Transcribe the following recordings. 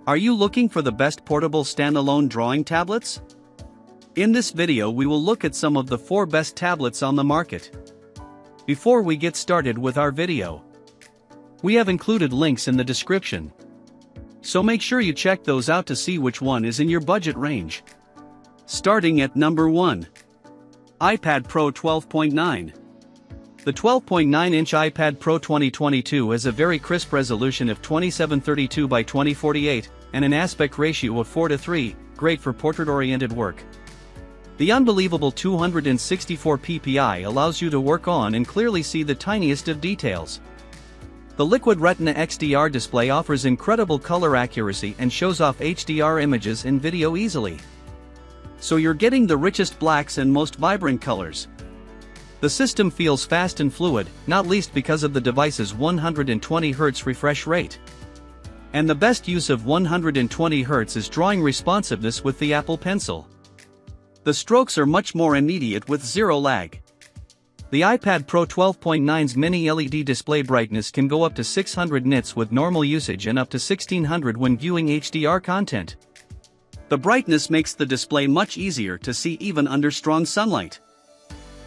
Are you looking for the best portable standalone drawing tablets? In this video we will look at some of the 4 best tablets on the market. Before we get started with our video, we have included links in the description, so make sure you check those out to see which one is in your budget range. Starting at number 1. iPad Pro 12.9. The 12.9-inch iPad Pro 2022 has a very crisp resolution of 2732 by 2048 and an aspect ratio of 4:3, great for portrait-oriented work. The unbelievable 264 ppi allows you to work on and clearly see the tiniest of details. The Liquid Retina XDR display offers incredible color accuracy and shows off HDR images in video easily. So you're getting the richest blacks and most vibrant colors. The system feels fast and fluid, not least because of the device's 120Hz refresh rate. And the best use of 120Hz is drawing responsiveness with the Apple Pencil. The strokes are much more immediate with zero lag. The iPad Pro 12.9's mini LED display brightness can go up to 600 nits with normal usage and up to 1600 when viewing HDR content. The brightness makes the display much easier to see even under strong sunlight.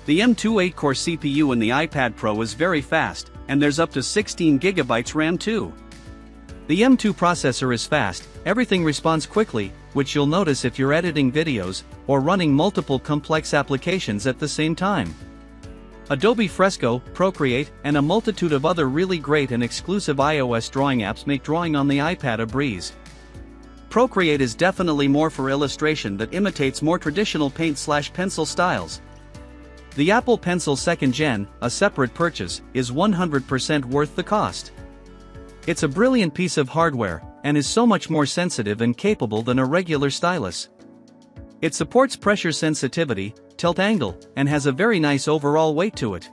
The M2 8-core CPU in the iPad Pro is very fast, and there's up to 16GB RAM too. The M2 processor is fast, everything responds quickly, which you'll notice if you're editing videos or running multiple complex applications at the same time. Adobe Fresco, Procreate, and a multitude of other really great and exclusive iOS drawing apps make drawing on the iPad a breeze. Procreate is definitely more for illustration that imitates more traditional paint/pencil styles. The Apple Pencil 2nd Gen, a separate purchase, is 100% worth the cost. It's a brilliant piece of hardware, and is so much more sensitive and capable than a regular stylus. It supports pressure sensitivity, tilt angle, and has a very nice overall weight to it.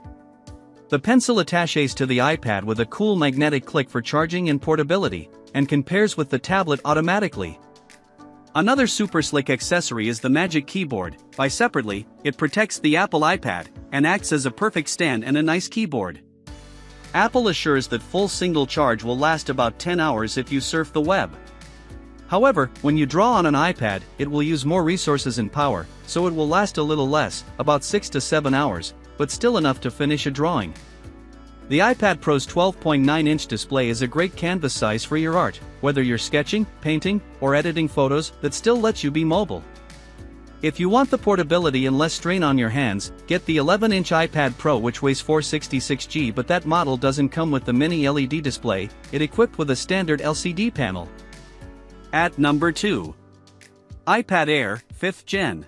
The pencil attaches to the iPad with a cool magnetic click for charging and portability, and can pair with the tablet automatically. Another super slick accessory is the Magic Keyboard. Buy separately, it protects the Apple iPad, and acts as a perfect stand and a nice keyboard. Apple assures that full single charge will last about 10 hours if you surf the web. However, when you draw on an iPad, it will use more resources and power, so it will last a little less, about 6 to 7 hours, but still enough to finish a drawing. The iPad Pro's 12.9-inch display is a great canvas size for your art, whether you're sketching, painting, or editing photos, that still lets you be mobile. If you want the portability and less strain on your hands, get the 11-inch iPad Pro, which weighs 466g, but that model doesn't come with the mini LED display, it's equipped with a standard LCD panel. At number 2. iPad Air 5th Gen.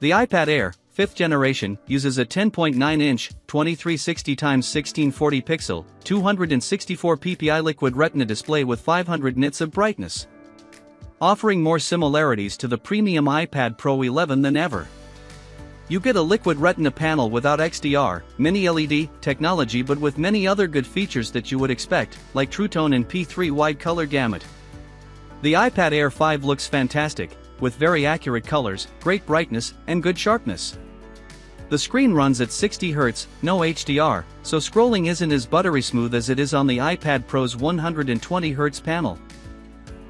The iPad Air 5th generation uses a 10.9-inch, 2360x1640 pixel, 264 ppi Liquid Retina display with 500 nits of brightness, offering more similarities to the premium iPad Pro 11 than ever. You get a Liquid Retina panel without XDR, mini LED technology, but with many other good features that you would expect, like True Tone and P3 wide color gamut. The iPad Air 5 looks fantastic, with very accurate colors, great brightness, and good sharpness. The screen runs at 60 Hz, no HDR, so scrolling isn't as buttery smooth as it is on the iPad Pro's 120 Hz panel.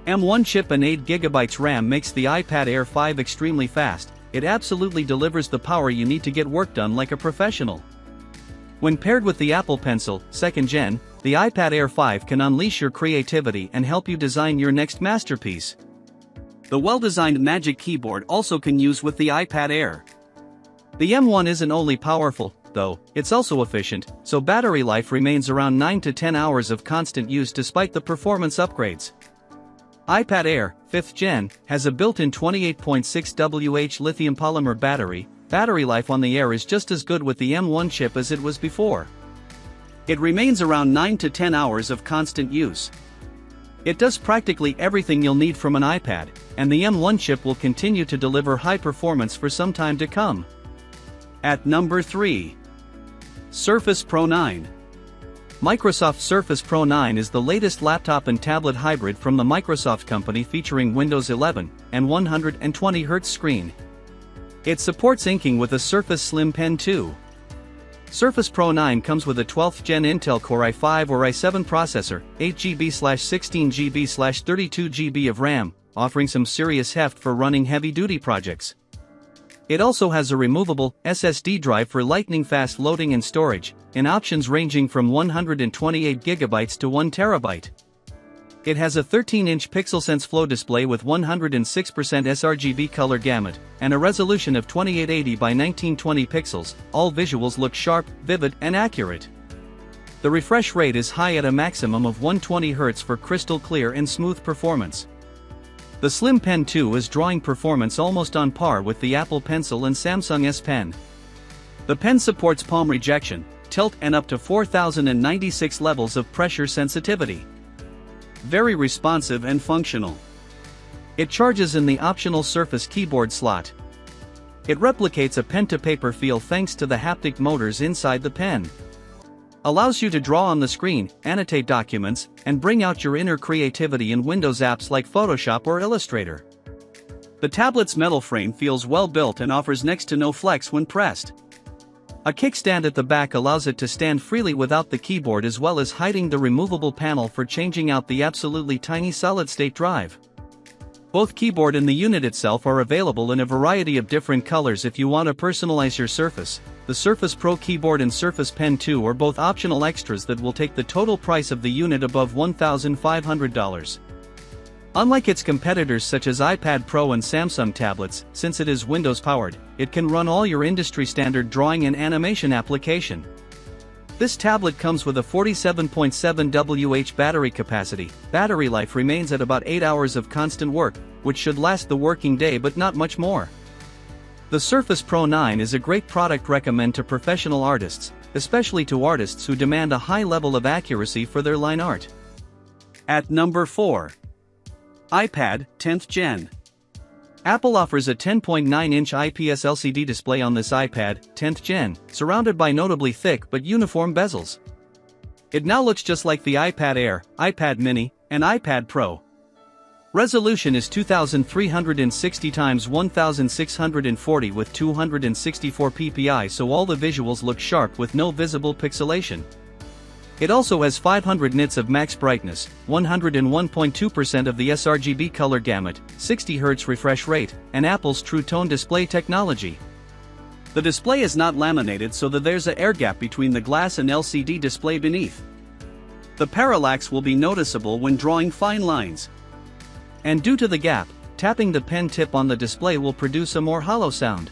M1 chip and 8GB RAM makes the iPad Air 5 extremely fast. It absolutely delivers the power you need to get work done like a professional. When paired with the Apple Pencil 2nd Gen, the iPad Air 5 can unleash your creativity and help you design your next masterpiece. The well-designed Magic Keyboard also can use with the iPad Air. The M1 isn't only powerful, though, it's also efficient, so battery life remains around 9 to 10 hours of constant use despite the performance upgrades. iPad Air 5th Gen has a built-in 28.6 Wh lithium polymer battery. Battery life on the Air is just as good with the M1 chip as it was before. It remains around 9 to 10 hours of constant use. It does practically everything you'll need from an iPad, and the M1 chip will continue to deliver high performance for some time to come. At number 3. Surface Pro 9. Microsoft Surface Pro 9 is the latest laptop and tablet hybrid from the Microsoft company, featuring Windows 11 and 120Hz screen. It supports inking with a Surface Slim Pen too. Surface Pro 9 comes with a 12th Gen Intel Core i5 or i7 processor, 8GB/16GB/32GB of RAM, offering some serious heft for running heavy-duty projects. It also has a removable SSD drive for lightning-fast loading and storage, in options ranging from 128GB to 1TB. It has a 13-inch PixelSense Flow display with 106% sRGB color gamut, and a resolution of 2880 by 1920 pixels. All visuals look sharp, vivid, and accurate. The refresh rate is high at a maximum of 120Hz for crystal clear and smooth performance. The Slim Pen 2 is drawing performance almost on par with the Apple Pencil and Samsung S Pen. The pen supports palm rejection, tilt, and up to 4096 levels of pressure sensitivity. Very responsive and functional. It charges in the optional Surface keyboard slot. It replicates a pen-to-paper feel thanks to the haptic motors inside the pen. Allows you to draw on the screen, annotate documents, and bring out your inner creativity in Windows apps like Photoshop or Illustrator. The tablet's metal frame feels well built and offers next to no flex when pressed. A kickstand at the back allows it to stand freely without the keyboard, as well as hiding the removable panel for changing out the absolutely tiny solid-state drive. Both keyboard and the unit itself are available in a variety of different colors if you want to personalize your Surface. The Surface Pro keyboard and Surface Pen 2 are both optional extras that will take the total price of the unit above $1,500. Unlike its competitors such as iPad Pro and Samsung tablets, since it is Windows-powered, it can run all your industry-standard drawing and animation application. This tablet comes with a 47.7 Wh battery capacity. Battery life remains at about 8 hours of constant work, which should last the working day but not much more. The Surface Pro 9 is a great product recommend to professional artists, especially to artists who demand a high level of accuracy for their line art. At number 4. iPad 10th Gen. Apple offers a 10.9-inch IPS LCD display on this iPad 10th Gen, surrounded by notably thick but uniform bezels. It now looks just like the iPad Air, iPad Mini, and iPad Pro. Resolution is 2360 x 1640 with 264 ppi, so all the visuals look sharp with no visible pixelation. It also has 500 nits of max brightness, 101.2% of the sRGB color gamut, 60 Hz refresh rate, and Apple's True Tone display technology. The display is not laminated, so that there's an air gap between the glass and LCD display beneath. The parallax will be noticeable when drawing fine lines. And due to the gap, tapping the pen tip on the display will produce a more hollow sound.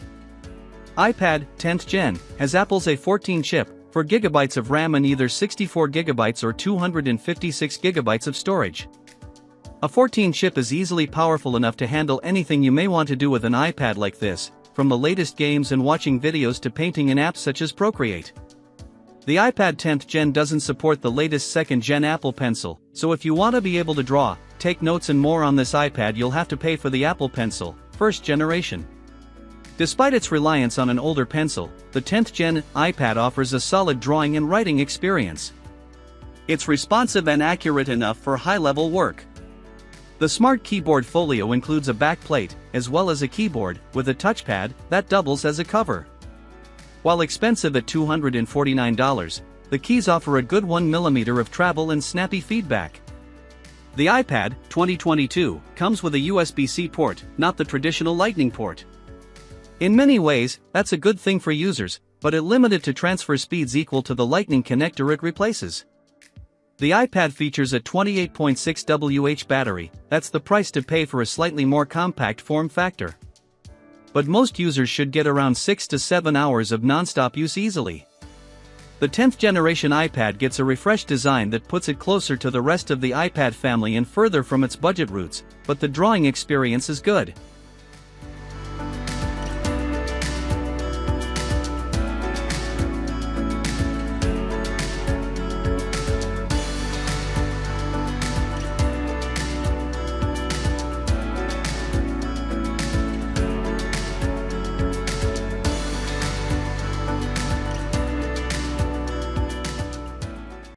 iPad 10th Gen has Apple's A14 chip, 4 GB of RAM and either 64 GB or 256 GB of storage. A 14 chip is easily powerful enough to handle anything you may want to do with an iPad like this, from the latest games and watching videos to painting in apps such as Procreate. The iPad 10th Gen doesn't support the latest 2nd Gen Apple Pencil, so if you want to be able to draw, take notes and more on this iPad, you'll have to pay for the Apple Pencil, 1st generation. Despite its reliance on an older pencil, the 10th Gen iPad offers a solid drawing and writing experience. It's responsive and accurate enough for high-level work. The Smart Keyboard Folio includes a back plate, as well as a keyboard, with a touchpad, that doubles as a cover. While expensive at $249, the keys offer a good 1mm of travel and snappy feedback. The iPad 2022 comes with a USB-C port, not the traditional Lightning port. In many ways, that's a good thing for users, but it limited to transfer speeds equal to the Lightning connector it replaces. The iPad features a 28.6 Wh battery. That's the price to pay for a slightly more compact form factor. But most users should get around 6 to 7 hours of non-stop use easily. The 10th generation iPad gets a refreshed design that puts it closer to the rest of the iPad family and further from its budget roots, but the drawing experience is good.